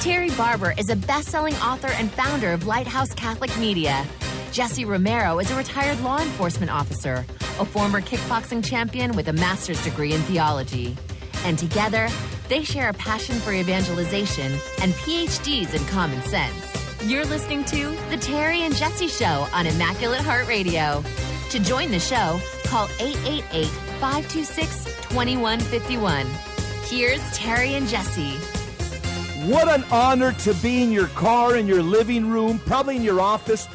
Terry Barber is a best-selling author and founder of Lighthouse Catholic Media. Jesse Romero is a retired law enforcement officer, a former kickboxing champion with a master's degree in theology. And together, they share a passion for evangelization and PhDs in common sense. You're listening to The Terry and Jesse Show on Immaculate Heart Radio. To join the show, call 888-526-2151. Here's Terry and Jesse. What an honor to be in your car, in your living room, probably in your office.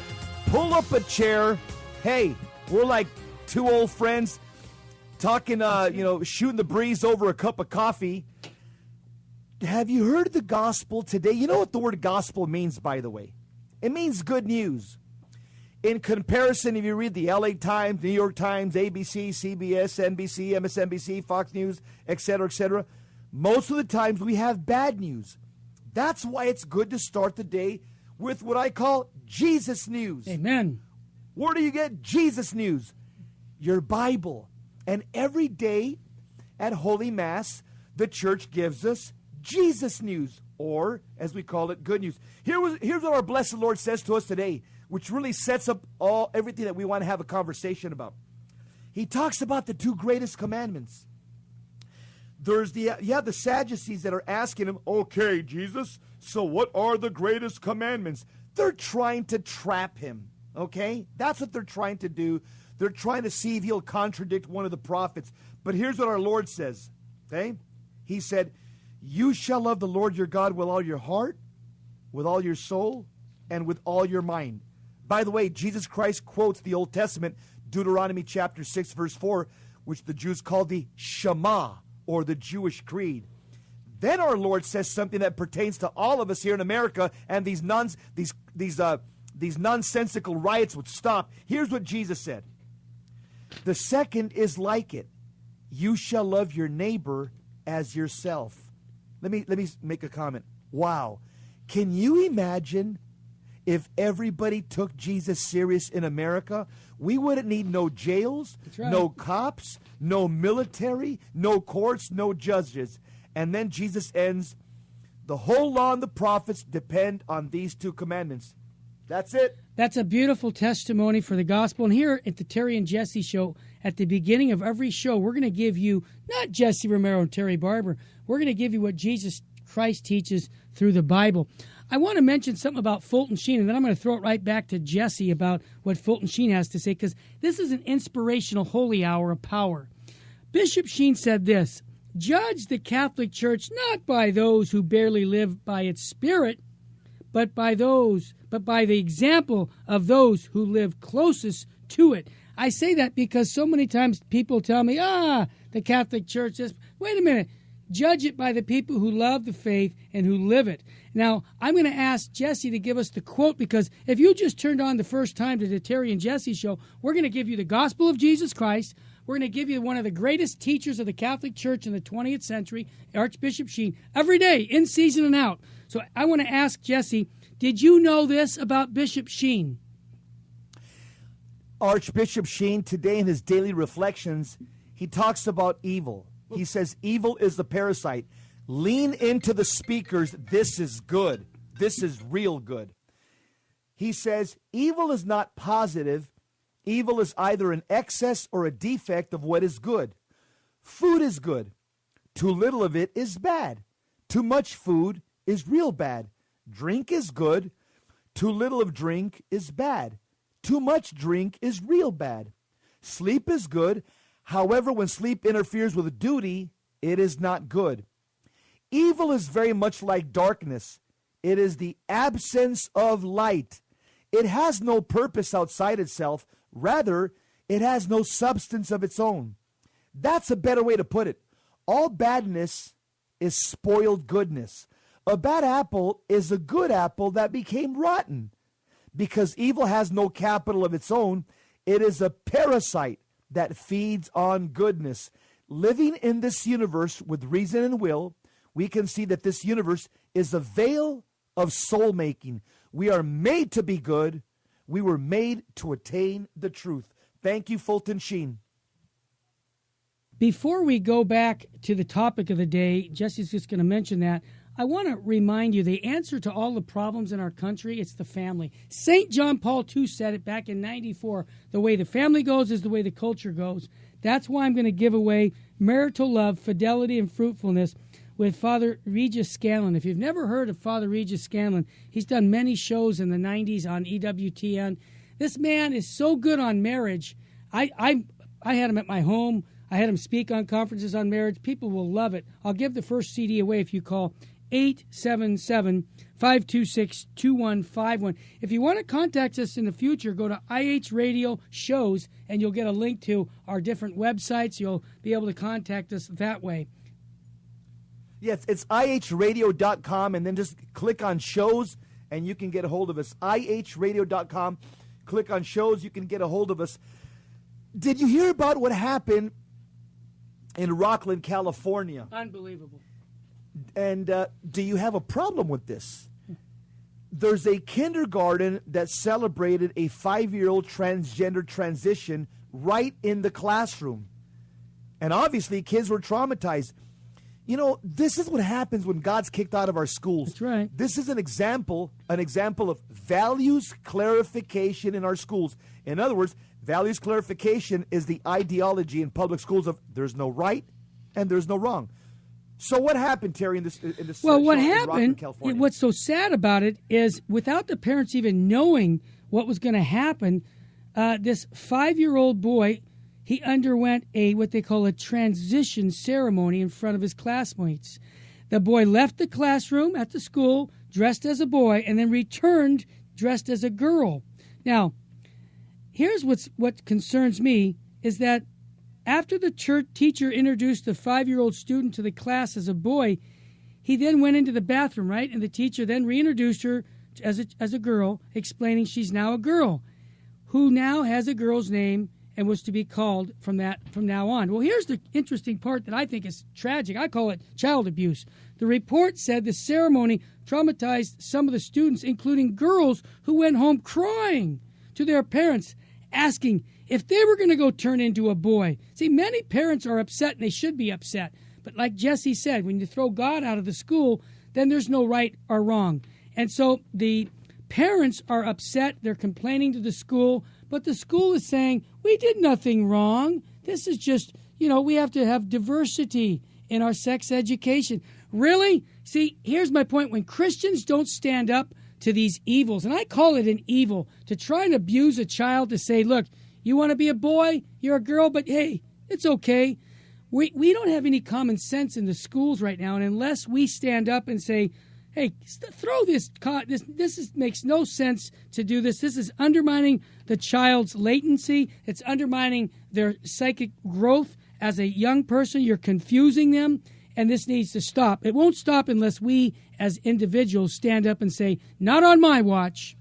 Pull up a chair. Hey, we're like two old friends talking, shooting the breeze over a cup of coffee. Have you heard the gospel today? You know what the word gospel means, by the way? It means good news. In comparison, if you read the LA Times, New York Times, ABC, CBS, NBC, MSNBC, Fox News, etc., most of the times we have bad news. That's why it's good to start the day with what I call Jesus news. Amen. Where do you get Jesus news? Your Bible. And every day at Holy Mass, the church gives us Jesus news, or as we call it, good news. Here's what our blessed Lord says to us today, which really sets up everything that we want to have a conversation about. He talks about the two greatest commandments. There's the Sadducees that are asking him, okay, Jesus, so what are the greatest commandments? They're trying to trap him, okay? That's what they're trying to do. They're trying to see if he'll contradict one of the prophets. But here's what our Lord says, okay? He said, you shall love the Lord your God with all your heart, with all your soul, and with all your mind. By the way, Jesus Christ quotes the Old Testament, Deuteronomy chapter 6, verse 4, which the Jews call the Shema, or the Jewish creed. Then our Lord says something that pertains to all of us here in America, and these nonsensical riots would stop. Here's what Jesus said. The second is like it. You shall love your neighbor as yourself. Let me make a comment. Wow. Can you imagine if everybody took Jesus serious in America? We wouldn't need no jails, right, no cops, no military, no courts, no judges. And then Jesus ends, the whole law and the prophets depend on these two commandments. That's it. That's a beautiful testimony for the gospel. And here at the Terry and Jesse Show, at the beginning of every show, we're going to give you, not Jesse Romero and Terry Barber, we're going to give you what Jesus Christ teaches through the Bible. I want to mention something about Fulton Sheen, and then I'm going to throw it right back to Jesse about what Fulton Sheen has to say, because this is an inspirational holy hour of power. Bishop Sheen said this, judge the Catholic Church not by those who barely live by its spirit, but by the example of those who live closest to it. I say that because so many times people tell me, the Catholic Church is, wait a minute, judge it by the people who love the faith and who live it. Now, I'm going to ask Jesse to give us the quote, because if you just turned on the first time to the Terry and Jesse Show, we're going to give you the gospel of Jesus Christ. We're going to give you one of the greatest teachers of the Catholic Church in the 20th century, Archbishop Sheen, every day, in season and out. So I want to ask Jesse, did you know this about Bishop Sheen? Archbishop Sheen, today in his daily reflections, he talks about evil. He says, evil is the parasite. Lean into the speakers. This is good. This is real good. He says, evil is not positive. Evil is either an excess or a defect of what is good. Food is good. Too little of it is bad. Too much food is real bad. Drink is good. Too little of drink is bad. Too much drink is real bad. Sleep is good. However, when sleep interferes with duty, it is not good. Evil is very much like darkness. It is the absence of light. It has no purpose outside itself. Rather, it has no substance of its own. That's a better way to put it. All badness is spoiled goodness. A bad apple is a good apple that became rotten. Because evil has no capital of its own, it is a parasite that feeds on goodness. Living in this universe with reason and will, we can see that this universe is a veil of soul making. We are made to be good. We were made to attain the truth. Thank you, Fulton Sheen. Before we go back to the topic of the day, Jesse's just going to mention that I want to remind you the answer to all the problems in our country, it's the family. St. John Paul II said it back in 94. The way the family goes is the way the culture goes. That's why I'm going to give away Marital Love, Fidelity, and Fruitfulness with Father Regis Scanlon. If you've never heard of Father Regis Scanlon, he's done many shows in the 90s on EWTN. This man is so good on marriage. I had him at my home. I had him speak on conferences on marriage. People will love it. I'll give the first CD away if you call 877-526-2151. If you want to contact us in the future, go to IH Radio Shows, and you'll get a link to our different websites. You'll be able to contact us that way. Yes, it's ihradio.com, and then just click on shows, and you can get a hold of us. ihradio.com. Click on shows, you can get a hold of us. Did you hear about what happened in Rockland, California? Unbelievable. And do you have a problem with this? There's a kindergarten that celebrated a 5-year-old transgender transition right in the classroom. And obviously, kids were traumatized. You know, this is what happens when God's kicked out of our schools. That's right. This is an example of values clarification in our schools. In other words, values clarification is the ideology in public schools of there's no right and there's no wrong. So what happened, Terry, in this well, what show in happened, Rockland, California? what's so sad about it is without the parents even knowing what was going to happen, this 5-year-old boy, he underwent what they call a transition ceremony in front of his classmates. The boy left the classroom at the school dressed as a boy and then returned dressed as a girl. Now, here's what concerns me is that after the church teacher introduced the 5-year-old student to the class as a boy, he then went into the bathroom, right? And the teacher then reintroduced her as a girl, explaining she's now a girl who now has a girl's name and was to be called from now on. Well, here's the interesting part that I think is tragic. I call it child abuse. The report said the ceremony traumatized some of the students, including girls who went home crying to their parents, asking if they were going to go turn into a boy. See, many parents are upset, and they should be upset. But like Jesse said, when you throw God out of the school, then there's no right or wrong. And so the parents are upset. They're complaining to the school. But the school is saying, we did nothing wrong. This is just, we have to have diversity in our sex education. Really? See, here's my point. When Christians don't stand up to these evils, and I call it an evil, to try and abuse a child to say, look, you want to be a boy, you're a girl, but hey, it's okay. We don't have any common sense in the schools right now, and unless we stand up and say, hey, throw this makes no sense to do this. This is undermining the child's latency. It's undermining their psychic growth as a young person. You're confusing them, and this needs to stop. It won't stop unless we as individuals stand up and say, not on my watch.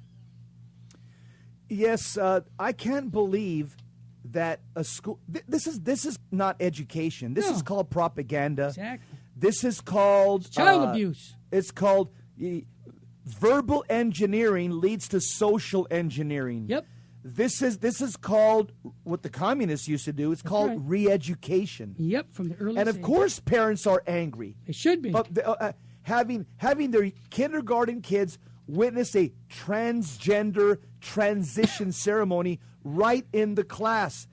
Yes, I can't believe that a school. This is not education. This is called propaganda. Exactly. This is called child abuse. It's called verbal engineering leads to social engineering. Yep. This is called what the communists used to do. It's called right. re-education. Yep, from the early And of stage. course, parents are angry. They should be. But having their kindergarten kids witness a transgender transition ceremony right in the class,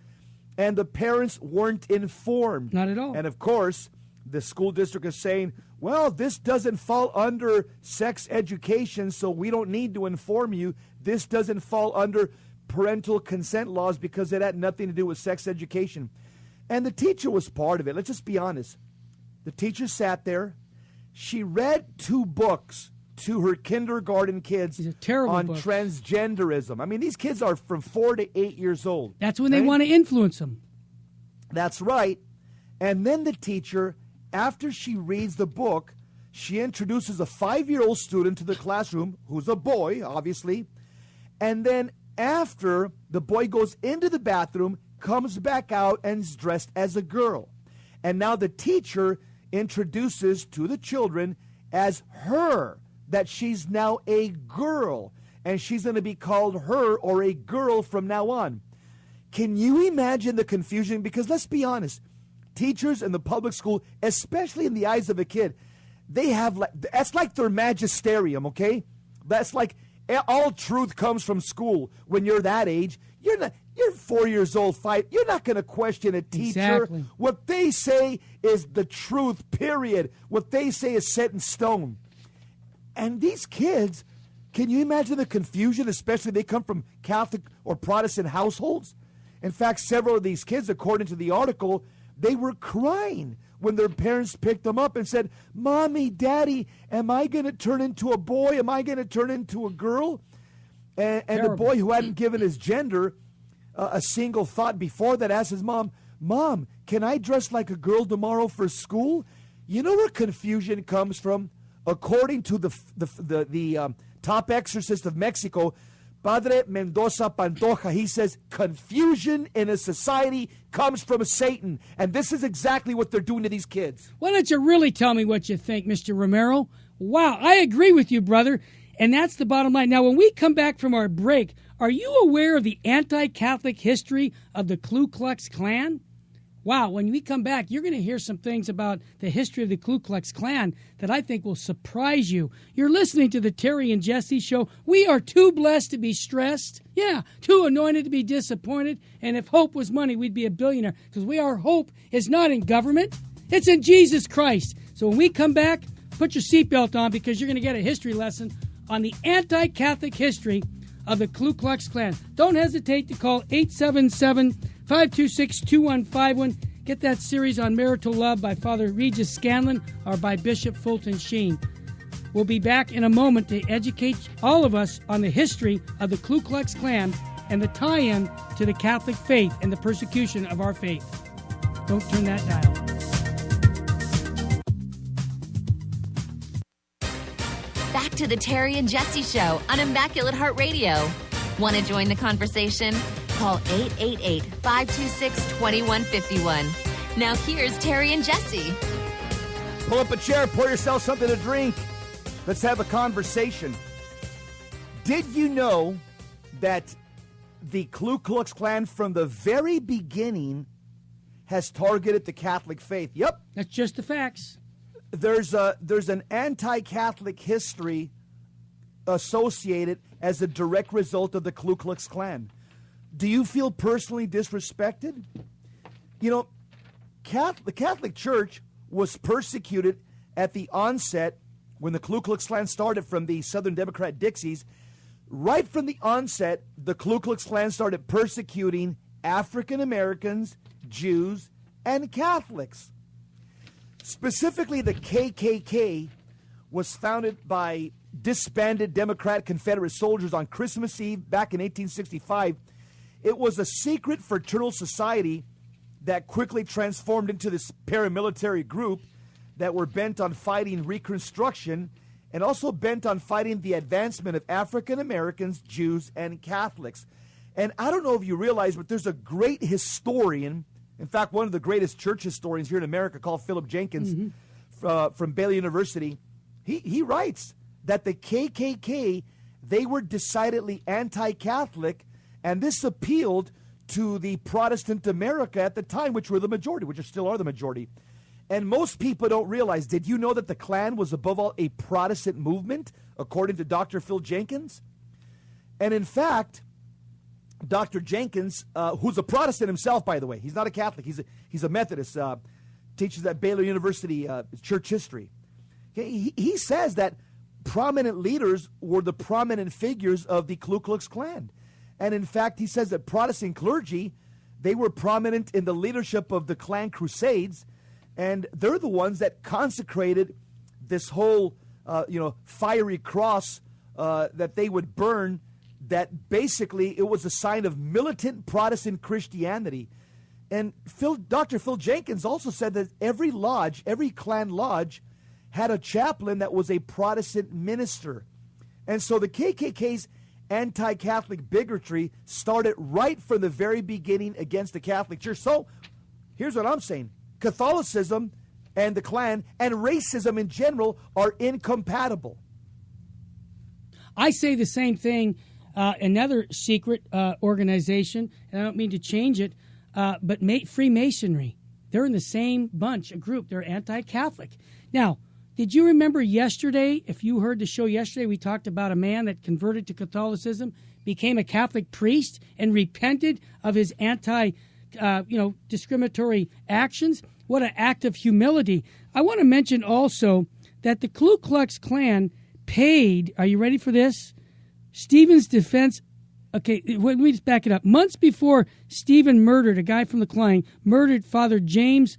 and the parents weren't informed. Not at all. And of course, the school district is saying, well, this doesn't fall under sex education, so we don't need to inform you. This doesn't fall under parental consent laws because it had nothing to do with sex education. And the teacher was part of it. Let's just be honest. The teacher sat there. She read 2 books to her kindergarten kids on books. Transgenderism. I mean, these kids are from 4 to 8 years old. That's when they want to influence them. That's right. And then the teacher, after she reads the book, she introduces a 5-year-old student to the classroom, who's a boy, obviously. And then after, the boy goes into the bathroom, comes back out, and is dressed as a girl. And now the teacher introduces to the children as her, that she's now a girl, and she's going to be called her or a girl from now on. Can you imagine the confusion? Because let's be honest, teachers in the public school, especially in the eyes of a kid, they have that's like their magisterium, okay? That's like all truth comes from school. When you're that age, you're 4 years old, 5. You're not going to question a teacher. Exactly. What they say is the truth, period. What they say is set in stone. And these kids, can you imagine the confusion, especially they come from Catholic or Protestant households? In fact, several of these kids, according to the article, they were crying when their parents picked them up and said, Mommy, Daddy, am I going to turn into a boy? Am I going to turn into a girl? And the boy, who hadn't given his gender a single thought before that, asked his mom, Mom, can I dress like a girl tomorrow for school? You know where confusion comes from? According to the top exorcist of Mexico, Padre Mendoza Pantoja, he says confusion in a society comes from Satan. And this is exactly what they're doing to these kids. Why don't you really tell me what you think, Mr. Romero? Wow, I agree with you, brother. And that's the bottom line. Now, when we come back from our break, are you aware of the anti-Catholic history of the Ku Klux Klan? Wow, when we come back, you're going to hear some things about the history of the Ku Klux Klan that I think will surprise you. You're listening to the Terry and Jesse Show. We are too blessed to be stressed. Yeah, too anointed to be disappointed. And if hope was money, we'd be a billionaire. Because our hope is not in government. It's in Jesus Christ. So when we come back, put your seatbelt on because you're going to get a history lesson on the anti-Catholic history of the Ku Klux Klan. Don't hesitate to call 877-526-2151. Get that series on marital love by Father Regis Scanlon or by Bishop Fulton Sheen. We'll be back in a moment to educate all of us on the history of the Ku Klux Klan and the tie-in to the Catholic faith and the persecution of our faith. Don't turn that dial. Back to the Terry and Jesse Show on Immaculate Heart Radio. Want to join the conversation? Call 888-526-2151. Now here's Terry and Jesse. Pull up a chair, pour yourself something to drink. Let's have a conversation. Did you know that the Ku Klux Klan from the very beginning has targeted the Catholic faith? Yep. That's just the facts. There's an anti-Catholic history associated as a direct result of the Ku Klux Klan. Do you feel personally disrespected? You know, the Catholic Church was persecuted at the onset when the Ku Klux Klan started from the Southern Democrat Dixies. Right from the onset, the Ku Klux Klan started persecuting African Americans, Jews, and Catholics. Specifically, the KKK was founded by disbanded Democrat Confederate soldiers on Christmas Eve back in 1865. It was a secret fraternal society that quickly transformed into this paramilitary group that were bent on fighting Reconstruction and also bent on fighting the advancement of African Americans, Jews, and Catholics. And I don't know if you realize, but there's a great historian, in fact, one of the greatest church historians here in America, called Philip Jenkins from Baylor University. He writes that the KKK, they were decidedly anti-Catholic, and this appealed to the Protestant America at the time, which were the majority, which still are the majority. And most people don't realize, did you know that the Klan was above all a Protestant movement, according to Dr. Phil Jenkins? And in fact, Dr. Jenkins, who's a Protestant himself, by the way, he's not a Catholic, he's a Methodist, teaches at Baylor University church history. Okay, he says that prominent leaders were the prominent figures of the Ku Klux Klan. And in fact, he says that Protestant clergy, they were prominent in the leadership of the Klan Crusades, and they're the ones that consecrated this whole, fiery cross that they would burn, that basically it was a sign of militant Protestant Christianity. And Dr. Phil Jenkins also said that every lodge, every Klan lodge, had a chaplain that was a Protestant minister. And so the KKK's anti-Catholic bigotry started right from the very beginning against the Catholic Church. So here's what I'm saying. Catholicism and the Klan and racism in general are incompatible. I say the same thing. Another secret organization, and I don't mean to change it, but Freemasonry. They're in the same bunch, a group. They're anti-Catholic. Now, Did you remember yesterday, if you heard the show yesterday, we talked about a man that converted to Catholicism, became a Catholic priest, and repented of his discriminatory actions? What an act of humility. I want to mention also that the Ku Klux Klan paid, are you ready for this? Stephen's defense. Okay, let me just back it up. Months before Stephen murdered, a guy from the Klan, murdered Father James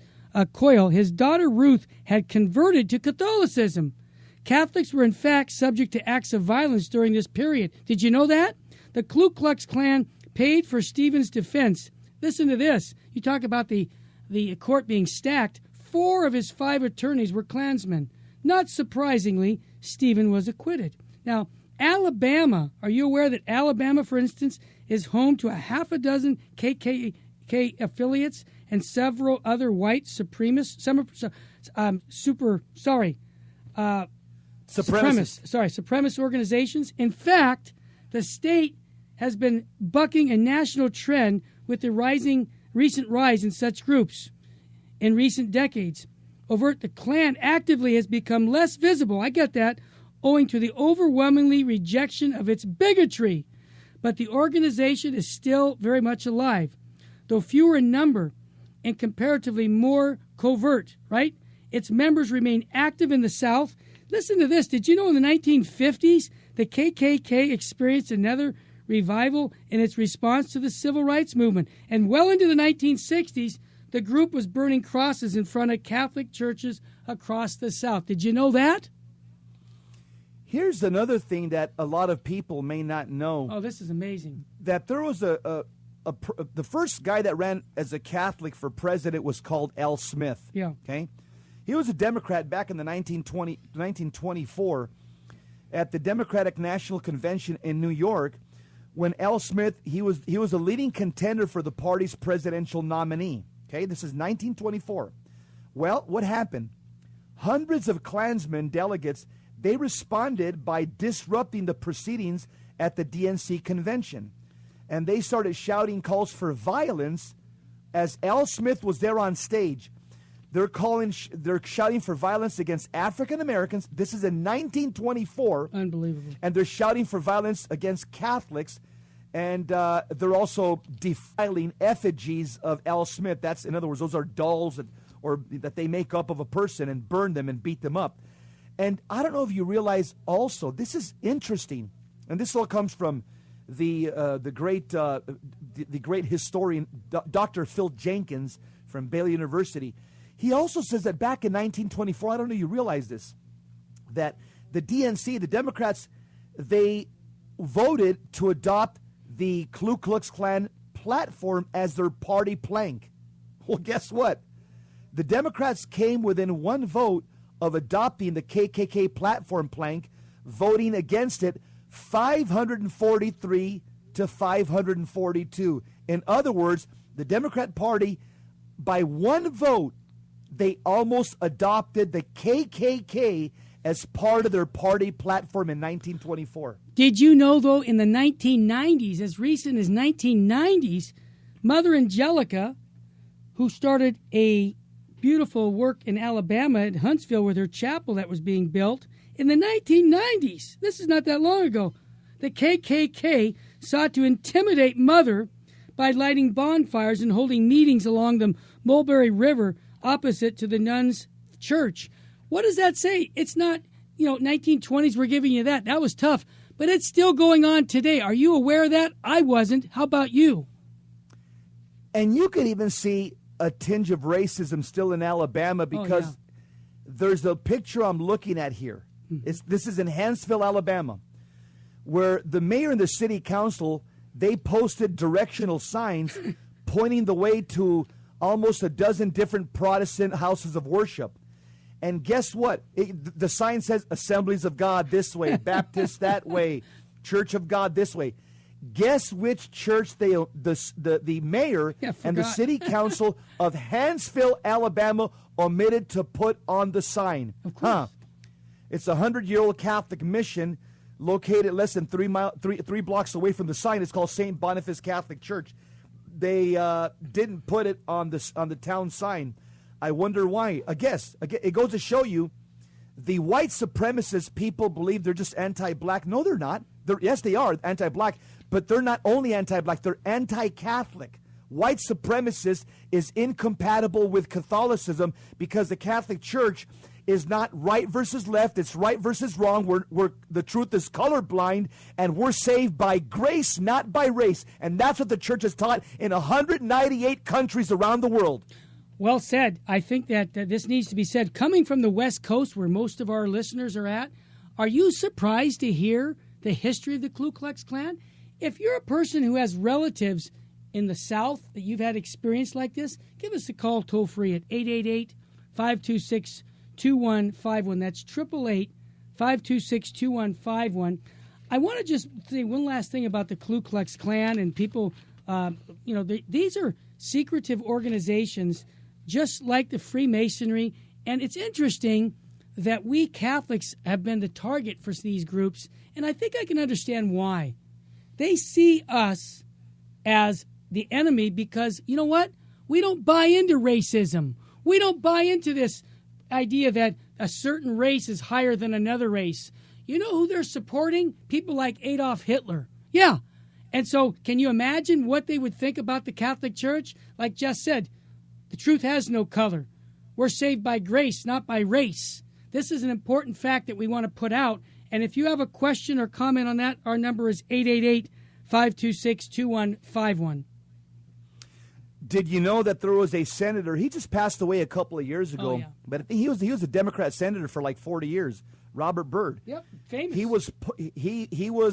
Coyle, his daughter Ruth had converted to Catholicism. Catholics were in fact subject to acts of violence during this period. Did you know that? The Ku Klux Klan paid for Stephen's defense. Listen to this. You talk about the court being stacked. 4 of his 5 attorneys were Klansmen. Not surprisingly, Stephen was acquitted. Now, Alabama, are you aware that Alabama, for instance, is home to a half a dozen KKK affiliates and several other white supremacist organizations? In fact, the state has been bucking a national trend with the recent rise in such groups in recent decades. The Klan actively has become less visible, I get that, owing to the overwhelmingly rejection of its bigotry. But the organization is still very much alive, though fewer in number and comparatively more covert, right? Its members remain active in the South. Listen to this. Did you know in the 1950s, the KKK experienced another revival in its response to the Civil Rights Movement? And well into the 1960s, the group was burning crosses in front of Catholic churches across the South. Did you know that? Here's another thing that a lot of people may not know. Oh, this is amazing. That there was the first guy that ran as a Catholic for president was called Al Smith. Yeah. Okay. He was a Democrat back in the 1924 at the Democratic National Convention in New York. When Al Smith, he was a leading contender for the party's presidential nominee. Okay, this is 1924. Well, what happened? Hundreds of Klansmen delegates, they responded by disrupting the proceedings at the DNC convention. And they started shouting calls for violence as Al Smith was there on stage. They're shouting for violence against African Americans. This is in 1924. Unbelievable. And they're shouting for violence against Catholics. And they're also defiling effigies of Al Smith. That's, in other words, those are dolls that they make up of a person and burn them and beat them up. And I don't know if you realize also, this is interesting, and this all comes from the great historian, Dr. Phil Jenkins from Baylor University. He also says that back in 1924, I don't know if you realize this, that the DNC, the Democrats, they voted to adopt the Ku Klux Klan platform as their party plank. Well, guess what? The Democrats came within one vote of adopting the KKK platform plank, voting against it 543 to 542. In other words, the Democrat Party, by one vote, they almost adopted the KKK as part of their party platform in 1924. Did you know, though, in the 1990s, as recent as 1990s, Mother Angelica, who started a beautiful work in Alabama at Huntsville with her chapel that was being built, in the 1990s, this is not that long ago, the KKK sought to intimidate Mother by lighting bonfires and holding meetings along the Mulberry River opposite to the nuns' church. What does that say? It's not, 1920s, we're giving you that. That was tough. But it's still going on today. Are you aware of that? I wasn't. How about you? And you can even see a tinge of racism still in Alabama because there's a picture I'm looking at here. This is in Huntsville, Alabama, where the mayor and the city council, they posted directional signs pointing the way to almost a dozen different Protestant houses of worship. And guess what? The sign says Assemblies of God this way, Baptist that way, Church of God this way. Guess which church the mayor and the city council of Huntsville, Alabama omitted to put on the sign? Of course. It's a 100-year-old Catholic mission located less than 3 blocks away from the sign. It's called St. Boniface Catholic Church. They didn't put it on the town sign. I wonder why. I guess it goes to show you The white supremacist people believe they're just anti-black. No, they're not. Yes, they are anti-black, but they're not only anti-black, they're anti-Catholic. White supremacist is incompatible with Catholicism because the Catholic Church is not right versus left. It's right versus wrong. The truth is colorblind, and we're saved by grace, not by race. And that's what the church has taught in 198 countries around the world. Well said. I think that this needs to be said. Coming from the West Coast, where most of our listeners are at, are you surprised to hear the history of the Ku Klux Klan? If you're a person who has relatives in the South that you've had experience like this, give us a call toll-free at 888-526-2151. That's 888-526-2151. I want to just say one last thing about the Ku Klux Klan and people. These are secretive organizations just like the Freemasonry. And it's interesting that we Catholics have been the target for these groups, and I think I can understand why. They see us as the enemy because, you know what? We don't buy into racism. We don't buy into this idea that a certain race is higher than another race. You know who they're supporting? People like Adolf Hitler. Yeah. And so can you imagine what they would think about the Catholic Church? Like Jess said, the truth has no color. We're saved by grace, not by race. This is an important fact that we want to put out. And if you have a question or comment on that, our number is 888-526-2151. Did you know that there was a senator? He just passed away a couple of years ago. Oh, yeah. But I think he was a Democrat senator for like 40 years. Robert Byrd. Yep, famous. He was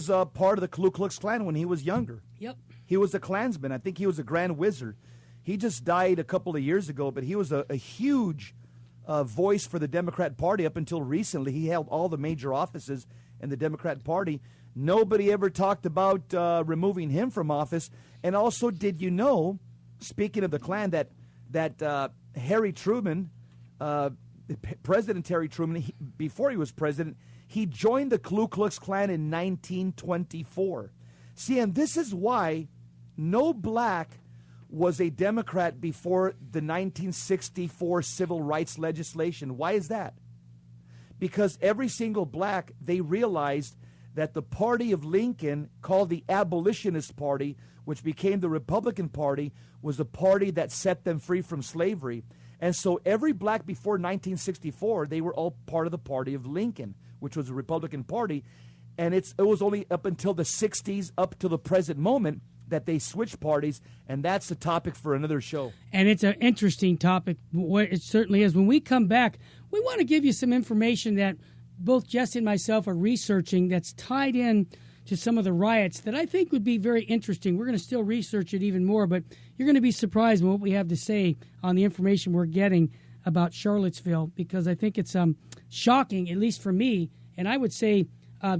part of the Ku Klux Klan when he was younger. Yep. He was a Klansman. I think he was a Grand Wizard. He just died a couple of years ago, but he was a huge voice for the Democrat Party up until recently. He held all the major offices in the Democrat Party. Nobody ever talked about removing him from office. And also, did you know, speaking of the Klan, that Harry Truman, President Harry Truman, before he was president, he joined the Ku Klux Klan in 1924. See, and this is why no black was a Democrat before the 1964 civil rights legislation. Why is that? Because every single black, they realized that the party of Lincoln, called the Abolitionist Party, which became the Republican Party, was a party that set them free from slavery. And so every black before 1964, they were all part of the party of Lincoln, which was the Republican Party. And it was only up until the 60s, up to the present moment, that they switched parties, and that's the topic for another show. And it's an interesting topic. It certainly is. When we come back, we want to give you some information that both Jesse and myself are researching that's tied in to some of the riots that I think would be very interesting. We're going to still research it even more, but you're going to be surprised with what we have to say on the information we're getting about Charlottesville, because I think it's shocking, at least for me. And I would say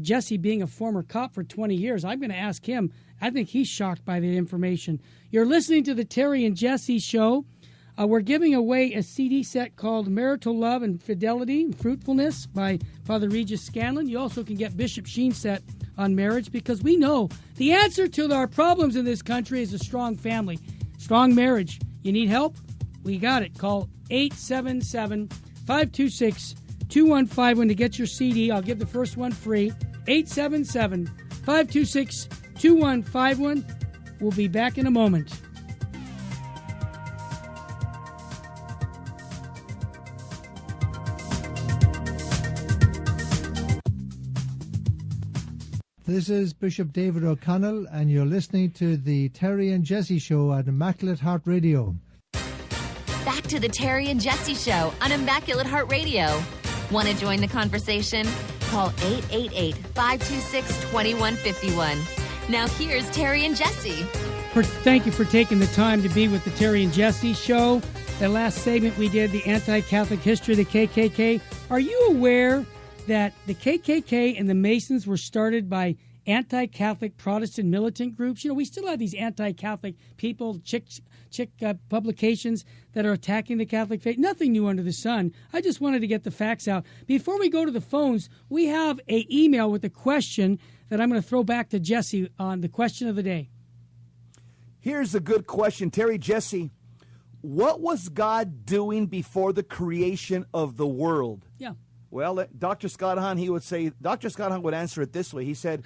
Jesse, being a former cop for 20 years, I'm going to ask him. I think he's shocked by the information. You're listening to the Terry and Jesse Show. We're giving away a CD set called Marital Love and Fidelity and Fruitfulness by Father Regis Scanlon. You also can get Bishop Sheen's set on marriage, because we know the answer to our problems in this country is a strong family, strong marriage. You need help? We got it. Call 877-526-2151 to get your CD. I'll give the first one free. 877-526-2151. We'll be back in a moment. This is Bishop David O'Connell, and you're listening to the Terry and Jesse Show on Immaculate Heart Radio. Back to the Terry and Jesse Show on Immaculate Heart Radio. Want to join the conversation? Call 888-526-2151. Now here's Terry and Jesse. Thank you for taking the time to be with the Terry and Jesse Show. The last segment we did, the anti-Catholic history of the KKK. Are you aware that the KKK and the Masons were started by anti-Catholic Protestant militant groups? You know, we still have these anti-Catholic people, chick publications that are attacking the Catholic faith. Nothing new under the sun. I just wanted to get the facts out. Before we go to the phones, we have an email with a question that I'm going to throw back to Jesse on the question of the day. Here's a good question. Terry, Jesse, what was God doing before the creation of the world? Yeah. Well, Dr. Scott Hahn, Dr. Scott Hahn would answer it this way. He said,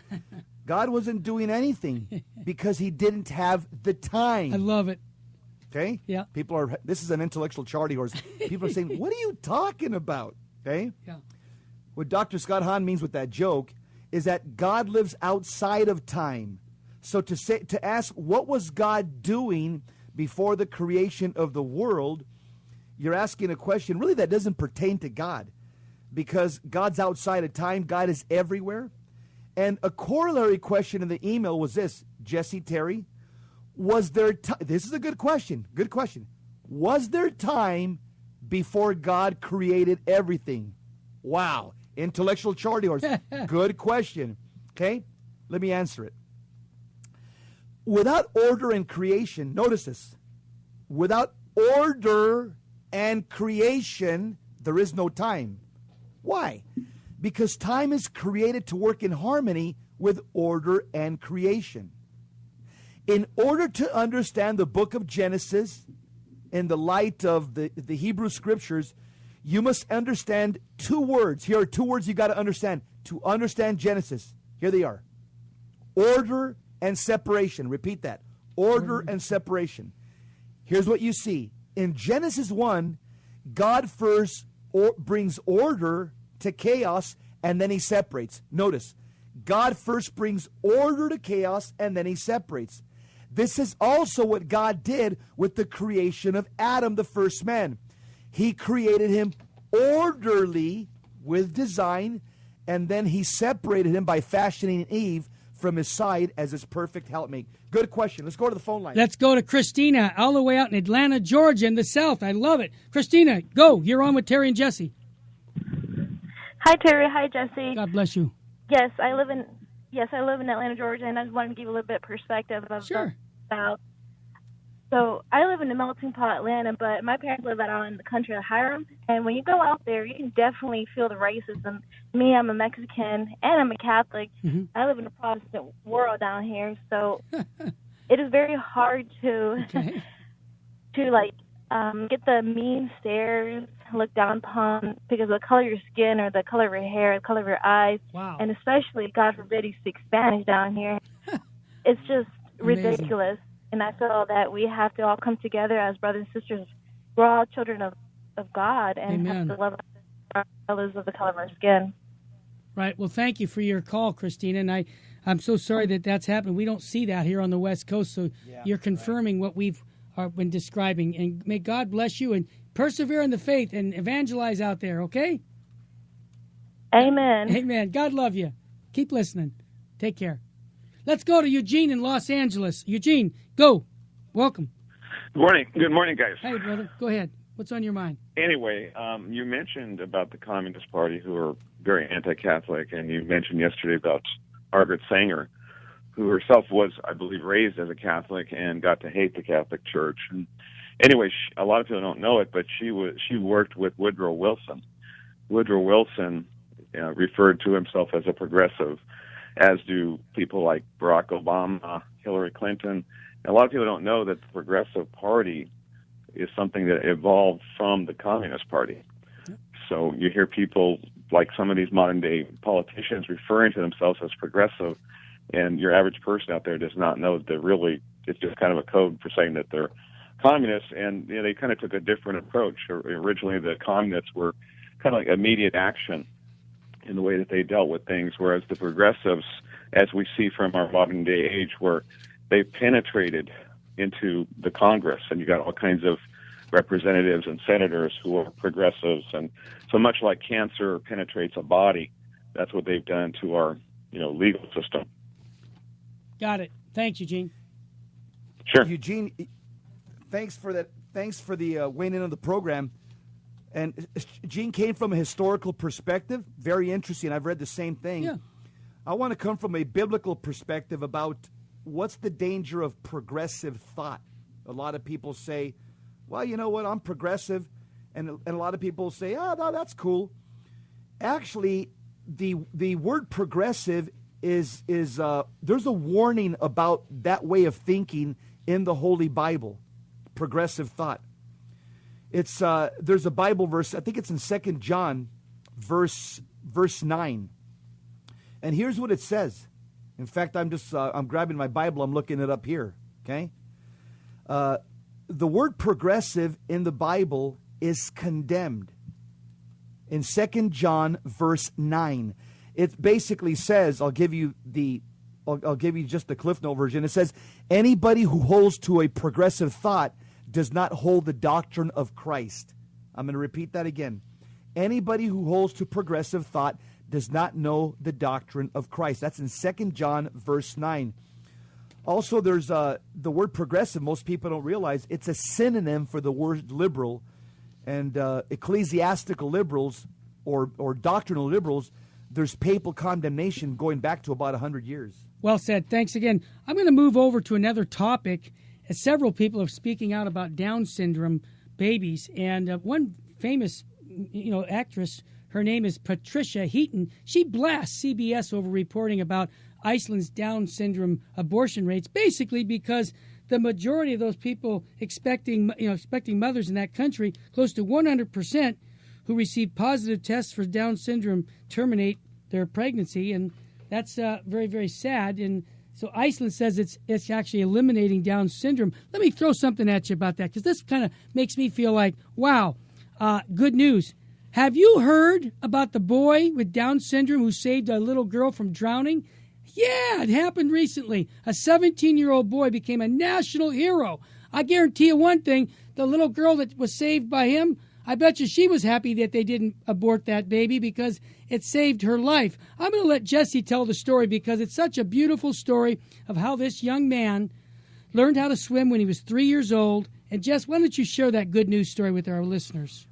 God wasn't doing anything because he didn't have the time. I love it. Okay? Yeah. This is an intellectual charity horse. People are saying, what are you talking about? Okay? Yeah. What Dr. Scott Hahn means with that joke is that God lives outside of time. So to ask what was God doing before the creation of the world, you're asking a question really that doesn't pertain to God, because God's outside of time. God is everywhere. And a corollary question in the email was this, Jesse, Terry, was there this is a good question. Good question. Was there time before God created everything? Wow. Intellectual charity horse. Good question. Okay? Let me answer it. Without order and creation, notice this. Without order and creation, there is no time. Why? Because time is created to work in harmony with order and creation. In order to understand the book of Genesis in the light of the Hebrew scriptures, you must understand two words. Here are two words you got to understand to understand Genesis. Here they are. Order and separation. Repeat that. Order and separation. Here's what you see. In Genesis 1, God first brings order to chaos, and then he separates. Notice, God first brings order to chaos, and then he separates. This is also what God did with the creation of Adam, the first man. He created him orderly with design, and then he separated him by fashioning Eve from his side as his perfect helpmate. Good question. Let's go to the phone line. Let's go to Christina, all the way out in Atlanta, Georgia, in the South. I love it. Christina, go. You're on with Terry and Jesse. Hi, Terry. Hi, Jesse. God bless you. Yes, I live in Atlanta, Georgia, and I just wanted to give you a little bit of perspective of Sure. the South. So I live in the melting pot, Atlanta, but my parents live out in the country of Hiram. And when you go out there, you can definitely feel the racism. Me, I'm a Mexican, and I'm a Catholic. Mm-hmm. I live in a Protestant world down here, so it is very hard to get the mean stares, look down upon because of the color of your skin or the color of your hair, the color of your eyes. Wow. And especially, God forbid, you speak Spanish down here. It's just ridiculous. And I feel that we have to all come together as brothers and sisters. We're all children of God and Amen. have to love our colors of the color of our skin. Right. Well, thank you for your call, Christina. And I'm so sorry that that's happened. We don't see that here on the West Coast. So you're confirming what we've been describing. And may God bless you and persevere in the faith and evangelize out there, okay? Amen. Amen. God love you. Keep listening. Take care. Let's go to Eugene in Los Angeles. Eugene, go. Welcome. Good morning. Good morning, guys. Hey, brother. Go ahead. What's on your mind? Anyway, you mentioned about the Communist Party, who are very anti-Catholic, and you mentioned yesterday about Margaret Sanger, who herself was, I believe, raised as a Catholic and got to hate the Catholic Church. And anyway, a lot of people don't know it, but she worked with Woodrow Wilson. Woodrow Wilson referred to himself as a progressive, as do people like Barack Obama, Hillary Clinton. And a lot of people don't know that the Progressive Party is something that evolved from the Communist Party. So you hear people like some of these modern-day politicians referring to themselves as progressive, and your average person out there does not know that they're really, it's just kind of a code for saying that they're communists, and they kind of took a different approach. Originally, the communists were kind of like immediate action in the way that they dealt with things, whereas the progressives, as we see from our modern day age, where they've penetrated into the Congress, and you got all kinds of representatives and senators who are progressives, and so much like cancer penetrates a body, that's what they've done to our legal system. Got it. Thanks, Eugene. Sure. Eugene, thanks for that. Thanks for the weighing in on the program. And Gene came from a historical perspective. Very interesting. I've read the same thing. Yeah. I want to come from a biblical perspective about what's the danger of progressive thought. A lot of people say, well, you know what, I'm progressive. And a lot of people say, no, that's cool. Actually, the word progressive is there's a warning about that way of thinking in the Holy Bible, progressive thought. It's there's a Bible verse, I think it's in 2 John verse 9. And here's what it says. In fact, I'm grabbing my Bible. I'm looking it up here. Okay. The word progressive in the Bible is condemned. In 2 John verse 9, it basically says, I'll give you just the Cliff Note version. It says, anybody who holds to a progressive thought does not hold the doctrine of Christ. I'm going to repeat that again. Anybody who holds to progressive thought does not know the doctrine of Christ. That's in 2 John verse 9. Also, there's the word progressive. Most people don't realize it's a synonym for the word liberal. And ecclesiastical liberals or doctrinal liberals, there's papal condemnation going back to about 100 years. Well said. Thanks again. I'm going to move over to another topic. As several people are speaking out about Down syndrome babies, and one famous, actress, her name is Patricia Heaton. She blasts CBS over reporting about Iceland's Down syndrome abortion rates, basically because the majority of those people expecting mothers in that country, close to 100% who receive positive tests for Down syndrome, terminate their pregnancy, and that's very, very sad. And so Iceland says it's actually eliminating Down syndrome. Let me throw something at you about that, because this kind of makes me feel like, wow, good news. Have you heard about the boy with Down syndrome who saved a little girl from drowning? Yeah, it happened recently. A 17-year-old boy became a national hero. I guarantee you one thing, the little girl that was saved by him, I bet you she was happy that they didn't abort that baby because it saved her life. I'm going to let Jesse tell the story because it's such a beautiful story of how this young man learned how to swim when he was 3 years old. And Jess, why don't you share that good news story with our listeners?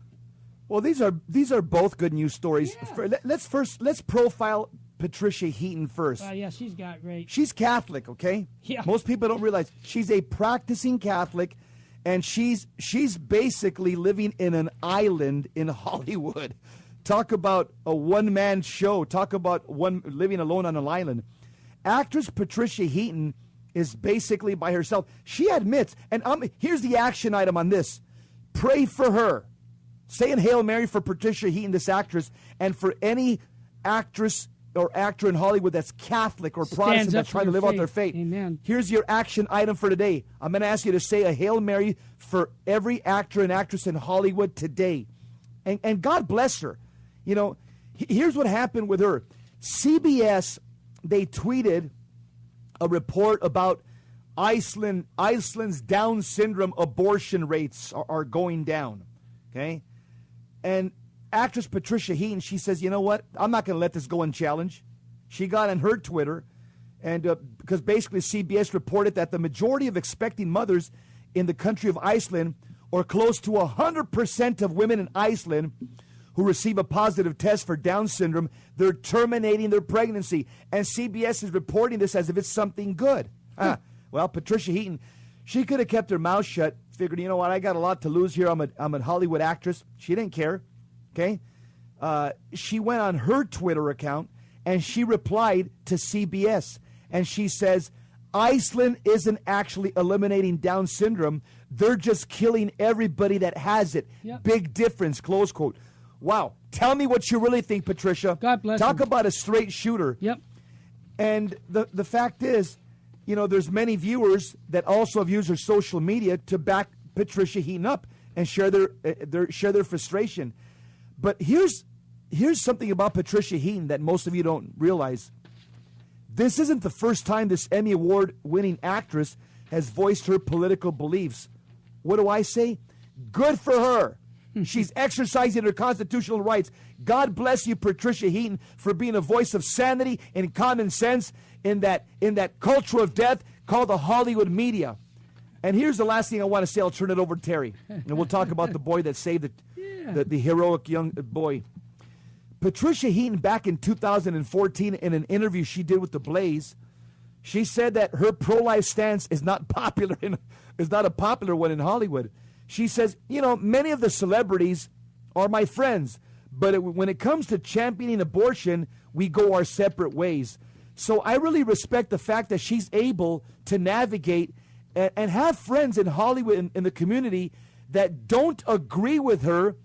Well, these are both good news stories. Yeah. Let's profile Patricia Heaton first. Yeah, she's got great. She's Catholic, okay? Yeah. Most people don't realize she's a practicing Catholic, and she's basically living in an island in Hollywood. Talk about a one-man show. Talk about living alone on an island. Actress Patricia Heaton is basically by herself. She admits, and here's the action item on this. Pray for her. Say a Hail Mary for Patricia Heaton, this actress, and for any actress or actor in Hollywood that's Catholic or Protestant that's trying to live out their faith. Amen. Here's your action item for today. I'm going to ask you to say a Hail Mary for every actor and actress in Hollywood today. And God bless her. Here's what happened with her. CBS, they tweeted a report about Iceland's Down syndrome abortion rates are going down. Okay? And actress Patricia Heaton, she says, you know what? I'm not going to let this go unchallenged. She got on her Twitter, and because basically CBS reported that the majority of expecting mothers in the country of Iceland, or close to 100% of women in Iceland who receive a positive test for Down syndrome, they're terminating their pregnancy. And CBS is reporting this as if it's something good. Well, Patricia Heaton, she could have kept her mouth shut, figured, you know what, I got a lot to lose here. I'm a Hollywood actress. She didn't care. Okay? She went on her Twitter account and she replied to CBS. And she says, Iceland isn't actually eliminating Down syndrome. They're just killing everybody that has it. Yep. Big difference, close quote. Wow. Tell me what you really think, Patricia. God bless Talk you. about a straight shooter. Yep. And the fact is, there's many viewers that also have used their social media to back Patricia Heaton up and share their frustration. But here's something about Patricia Heaton that most of you don't realize. This isn't the first time this Emmy Award-winning actress has voiced her political beliefs. What do I say? Good for her. She's exercising her constitutional rights. God bless you, Patricia Heaton, for being a voice of sanity and common sense in that culture of death called the Hollywood media. And here's the last thing I want to say. I'll turn it over to Terry, and we'll talk about the boy that saved the heroic young boy. Patricia Heaton, back in 2014, in an interview she did with The Blaze, she said that her pro-life stance is not popular is not a popular one in Hollywood. She says, many of the celebrities are my friends, but when it comes to championing abortion, we go our separate ways. So I really respect the fact that she's able to navigate and have friends in Hollywood, in the community, that don't agree with her,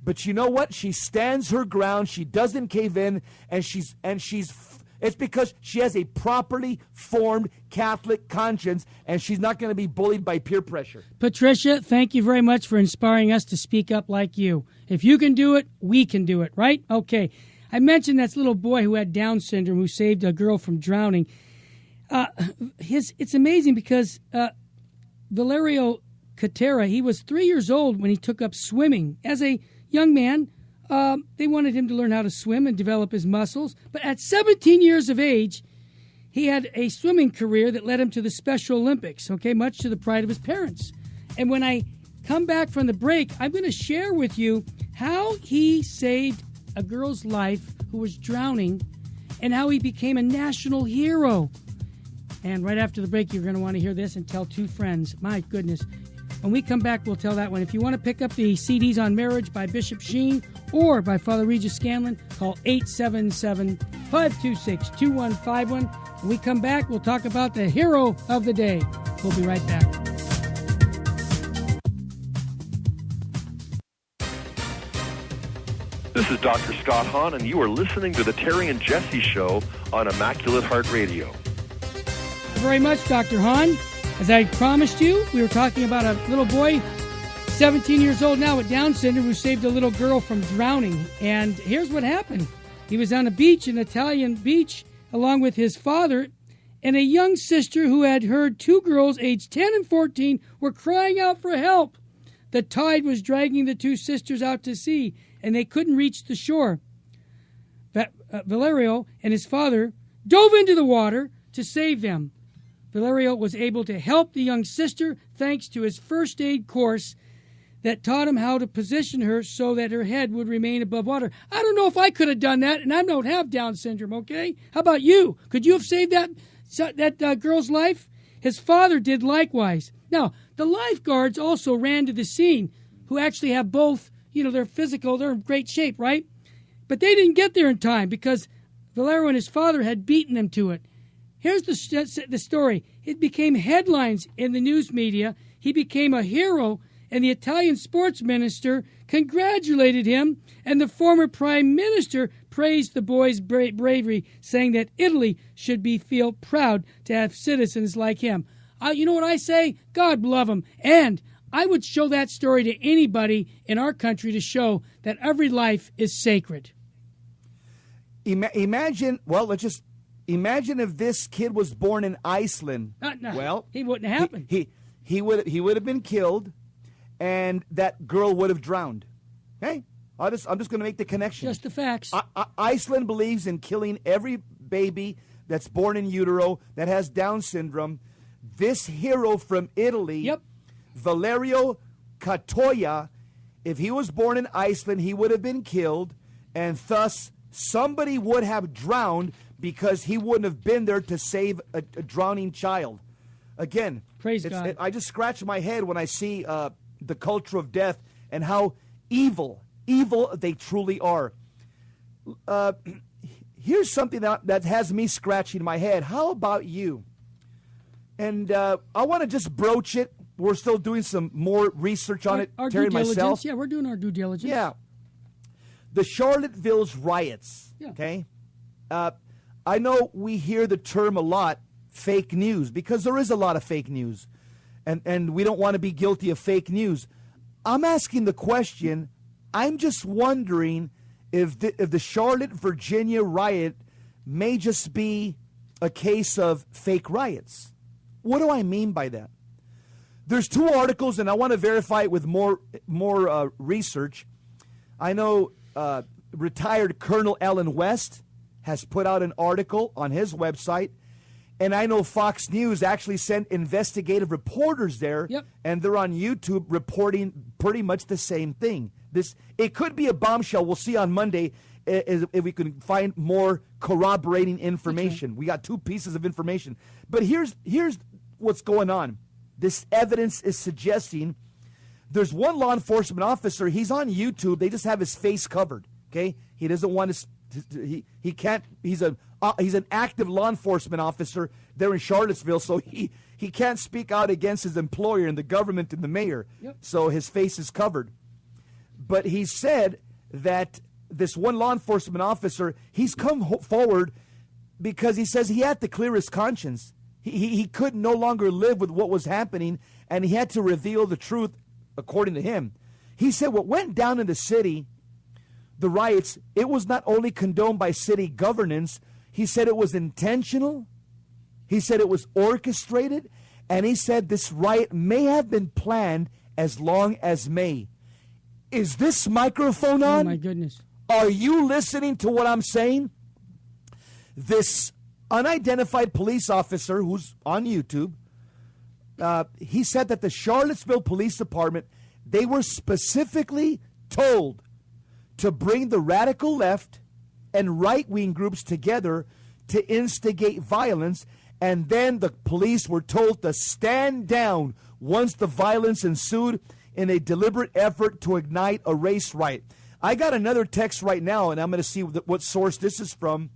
But you know what? She stands her ground. She doesn't cave in, it's because she has a properly formed Catholic conscience, and she's not going to be bullied by peer pressure. Patricia, thank you very much for inspiring us to speak up like you. If you can do it, we can do it, right? Okay. I mentioned that little boy who had Down syndrome who saved a girl from drowning. It's amazing because Valerio Catera, he was 3 years old when he took up swimming. As a young man, they wanted him to learn how to swim and develop his muscles. But at 17 years of age, he had a swimming career that led him to the Special Olympics, okay, much to the pride of his parents. And when I come back from the break, I'm going to share with you how he saved a girl's life who was drowning and how he became a national hero. And right after the break, you're going to want to hear this and tell two friends. My goodness. When we come back, we'll tell that one. If you want to pick up the CDs on Marriage by Bishop Sheen or by Father Regis Scanlon, call 877-526-2151. When we come back, we'll talk about the hero of the day. We'll be right back. This is Dr. Scott Hahn, and you are listening to the Terry and Jesse Show on Immaculate Heart Radio. Thank you very much, Dr. Hahn. As I promised you, we were talking about a little boy, 17 years old now with Down syndrome, who saved a little girl from drowning. And here's what happened. He was on a beach, an Italian beach, along with his father and a young sister who had heard two girls aged 10 and 14 were crying out for help. The tide was dragging the two sisters out to sea, and they couldn't reach the shore. Valerio and his father dove into the water to save them. Valerio was able to help the young sister thanks to his first aid course that taught him how to position her so that her head would remain above water. I don't know if I could have done that, and I don't have Down syndrome, okay? How about you? Could you have saved that girl's life? His father did likewise. Now, the lifeguards also ran to the scene, who actually have both, they're physical, they're in great shape, right? But they didn't get there in time because Valerio and his father had beaten them to it. Here's the story. It became headlines in the news media. He became a hero, and the Italian sports minister congratulated him, and the former prime minister praised the boy's bravery, saying that Italy should feel proud to have citizens like him. You know what I say? God love him. And I would show that story to anybody in our country to show that every life is sacred. Imagine if this kid was born in Iceland. No, well, he wouldn't have happened. He would have been killed, and that girl would have drowned. Okay, I'm just going to make the connection. Just the facts. Iceland believes in killing every baby that's born in utero that has Down syndrome. This hero from Italy, Valerio Catera, if he was born in Iceland, he would have been killed, and thus somebody would have drowned because he wouldn't have been there to save a drowning child. Again, praise God. I just scratch my head when I see the culture of death and how evil they truly are. Here's something that has me scratching my head. How about you? And I want to just broach it. We're still doing some more research on it, Terry and myself. Yeah, we're doing our due diligence. Yeah. The Charlottesville riots, okay? I know we hear the term a lot, fake news, because there is a lot of fake news, and we don't want to be guilty of fake news. I'm asking the question, I'm just wondering if the Charlotte, Virginia riot may just be a case of fake riots. What do I mean by that? There's two articles, and I want to verify it with more research. I know retired Colonel Ellen West has put out an article on his website, and I know Fox News actually sent investigative reporters there, and they're on YouTube reporting pretty much the same thing. It could be a bombshell. We'll see on Monday if we can find more corroborating information. Okay. We got two pieces of information. But here's what's going on. This evidence is suggesting there's one law enforcement officer. He's on YouTube. They just have his face covered. Okay, he doesn't want to. He can't. He's an active law enforcement officer there in Charlottesville, so he can't speak out against his employer and the government and the mayor. So his face is covered. But he said that this one law enforcement officer, he's come forward because he says he had to clear his conscience. He could no longer live with what was happening, and he had to reveal the truth according to him. He said what went down in the city, the riots, it was not only condoned by city governance, he said it was intentional, he said it was orchestrated, and he said this riot may have been planned as long as May. Is this microphone on? Oh, my goodness. Are you listening to what I'm saying? This unidentified police officer who's on YouTube, he said that the Charlottesville Police Department, they were specifically told to bring the radical left and right-wing groups together to instigate violence, and then the police were told to stand down once the violence ensued in a deliberate effort to ignite a race riot. I got another text right now, and I'm going to see what source this is from,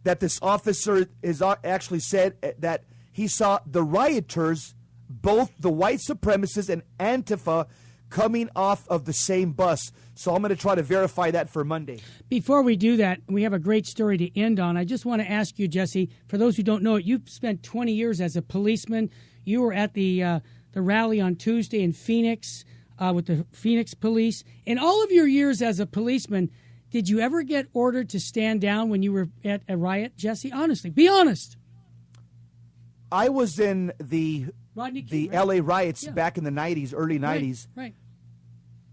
that this officer is actually said that he saw the rioters, both the white supremacists and Antifa, coming off of the same bus. So I'm going to try to verify that for Monday. Before we do that, we have a great story to end on. I just want to ask you, Jesse, for those who don't know it, you've spent 20 years as a policeman. You were at the rally on Tuesday in Phoenix with the Phoenix police. In all of your years as a policeman, did you ever get ordered to stand down when you were at a riot, Jesse? Honestly, be honest. I was in the King, right? LA riots back in the 90s, early 90s. Right.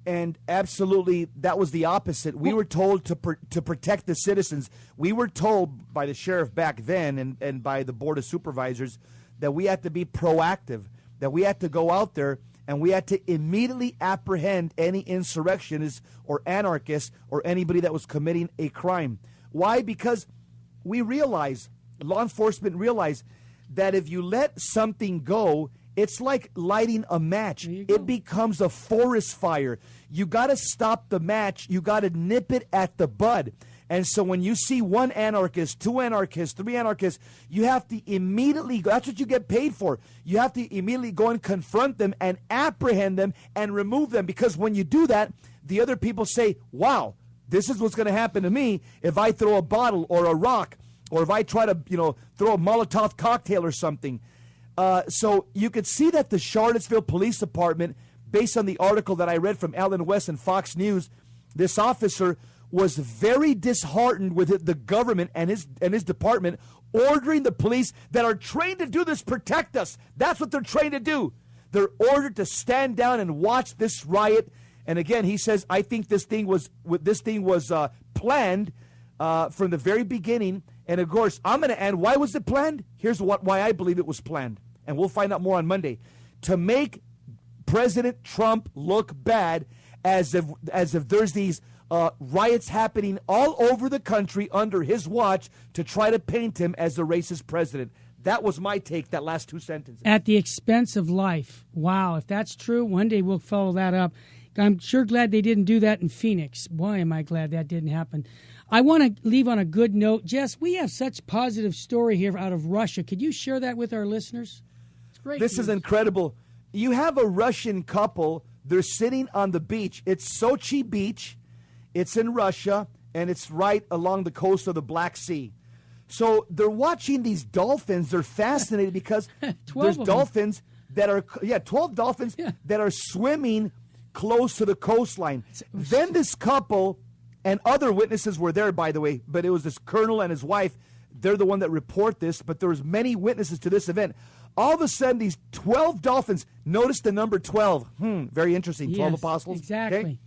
And absolutely, that was the opposite. We were told to protect the citizens. We were told by the sheriff back then and by the Board of Supervisors that we had to be proactive, that we had to go out there and we had to immediately apprehend any insurrectionists or anarchists or anybody that was committing a crime. Why? Because we realize, law enforcement realize, that if you let something go, it's like lighting a match. It becomes a forest fire. You got to stop the match. You got to nip it at the bud. And so when you see one anarchist, two anarchists, three anarchists, you have to immediately go. That's what you get paid for. You have to immediately go and confront them and apprehend them and remove them. Because when you do that, the other people say, wow, this is what's going to happen to me if I throw a bottle or a rock or if I try to, throw a Molotov cocktail or something. So you could see that the Charlottesville Police Department, based on the article that I read from Alan West and Fox News, this officer was very disheartened with the government and his department ordering the police that are trained to do this protect us. That's what they're trained to do. They're ordered to stand down and watch this riot. And again, he says, I think this thing was planned from the very beginning. And of course, I'm going to end. Why was it planned? Here's why I believe it was planned. And we'll find out more on Monday. To make President Trump look bad, as if there's these riots happening all over the country under his watch to try to paint him as a racist president. That was my take, that last two sentences. At the expense of life. Wow, if that's true, one day we'll follow that up. I'm sure glad they didn't do that in Phoenix. Boy, am I glad that didn't happen. I want to leave on a good note. Jess, we have such positive story here out of Russia. Could you share that with our listeners? It's great. This is incredible. You have a Russian couple. They're sitting on the beach. It's Sochi Beach. It's in Russia, and it's right along the coast of the Black Sea. So they're watching these dolphins. They're fascinated because there's dolphins that are, 12 dolphins that are swimming close to the coastline. Then this couple, and other witnesses were there, by the way, but it was this colonel and his wife. They're the one that report this, but there was many witnesses to this event. All of a sudden, these 12 dolphins, notice the number 12. Very interesting, 12 apostles. Exactly. Okay?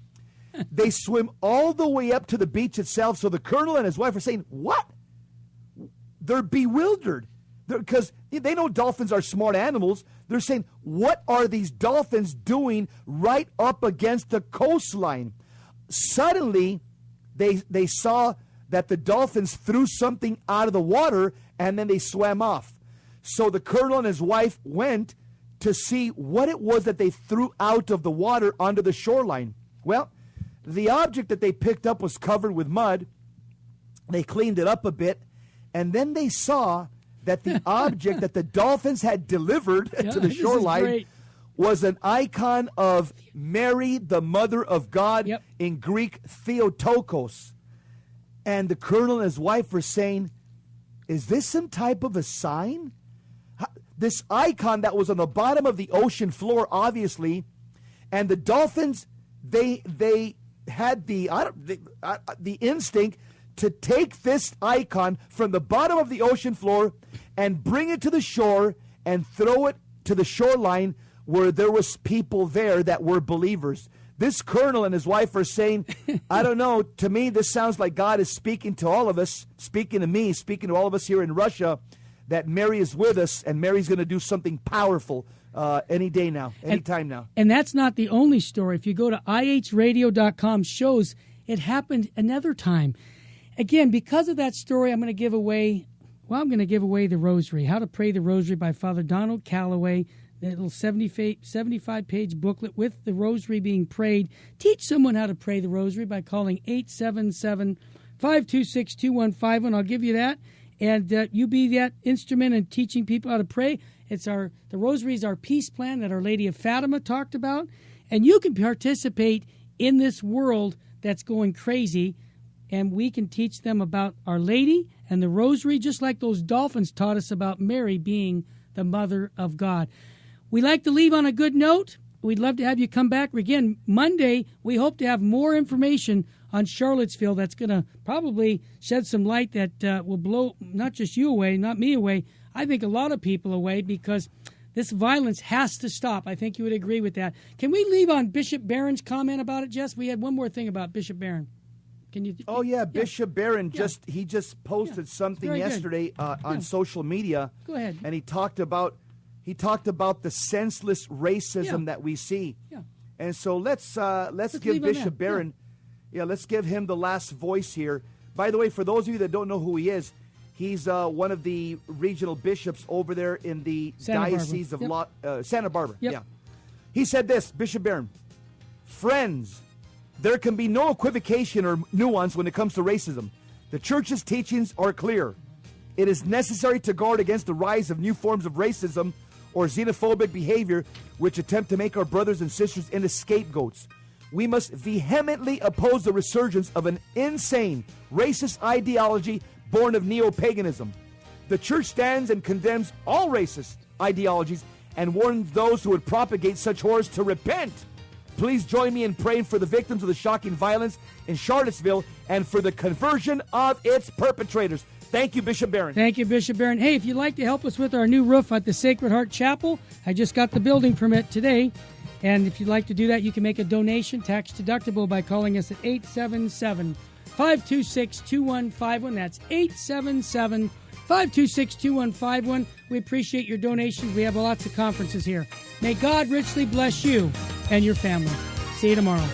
They swim all the way up to the beach itself. So the colonel and his wife are saying, what? They're bewildered because they know dolphins are smart animals. They're saying, what are these dolphins doing right up against the coastline? Suddenly, they saw that the dolphins threw something out of the water and then they swam off. So the colonel and his wife went to see what it was that they threw out of the water onto the shoreline. Well, the object that they picked up was covered with mud. They cleaned it up a bit, and then they saw that the object that the dolphins had delivered to the shoreline was an icon of Mary, the Mother of God, in Greek, Theotokos. And the colonel and his wife were saying, is this some type of a sign? This icon that was on the bottom of the ocean floor, obviously, and the dolphins, they had the instinct to take this icon from the bottom of the ocean floor and bring it to the shore and throw it to the shoreline where there was people there that were believers. This colonel and his wife are saying, I don't know, to me this sounds like God is speaking to all of us, speaking to me, speaking to all of us here in Russia, that Mary is with us and Mary's going to do something powerful any day now, anytime now. And that's not the only story. If you go to ihradio.com shows, it happened another time. Again, because of that story, I'm going to give away the Rosary, How to Pray the Rosary by Father Donald Calloway, that little 75-page booklet with the Rosary being prayed. Teach someone how to pray the Rosary by calling 877-526-2151. I'll give you that. And you be that instrument in teaching people how to pray. The Rosary is our peace plan that Our Lady of Fatima talked about. And you can participate in this world that's going crazy. And we can teach them about Our Lady and the Rosary, just like those dolphins taught us about Mary being the Mother of God. We like to leave on a good note. We'd love to have you come back. Again, Monday, we hope to have more information on Charlottesville that's going to probably shed some light that will blow not just you away, not me away, I think a lot of people away, because this violence has to stop. I think you would agree with that. Can we leave on Bishop Barron's comment about it, Jess? We had one more thing about Bishop Barron. Can you? Oh yeah, Bishop Barron just posted something yesterday on social media. Go ahead. And he talked about the senseless racism that we see. Yeah. And so let's give Bishop Barron, let's give him the last voice here. By the way, for those of you that don't know who he is, he's one of the regional bishops over there in the Diocese of Santa Barbara. Yep. Yeah. He said this, Bishop Barron: friends, there can be no equivocation or nuance when it comes to racism. The Church's teachings are clear. It is necessary to guard against the rise of new forms of racism or xenophobic behavior which attempt to make our brothers and sisters into scapegoats. We must vehemently oppose the resurgence of an insane, racist ideology born of neo-paganism. The Church stands and condemns all racist ideologies and warns those who would propagate such horrors to repent. Please join me in praying for the victims of the shocking violence in Charlottesville and for the conversion of its perpetrators. Thank you, Bishop Barron. Thank you, Bishop Barron. Hey, if you'd like to help us with our new roof at the Sacred Heart Chapel, I just got the building permit today. And if you'd like to do that, you can make a donation, tax deductible, by calling us at 877-526-2151. That's 877-526-2151. We appreciate your donations. We have lots of conferences here. May God richly bless you and your family. See you tomorrow.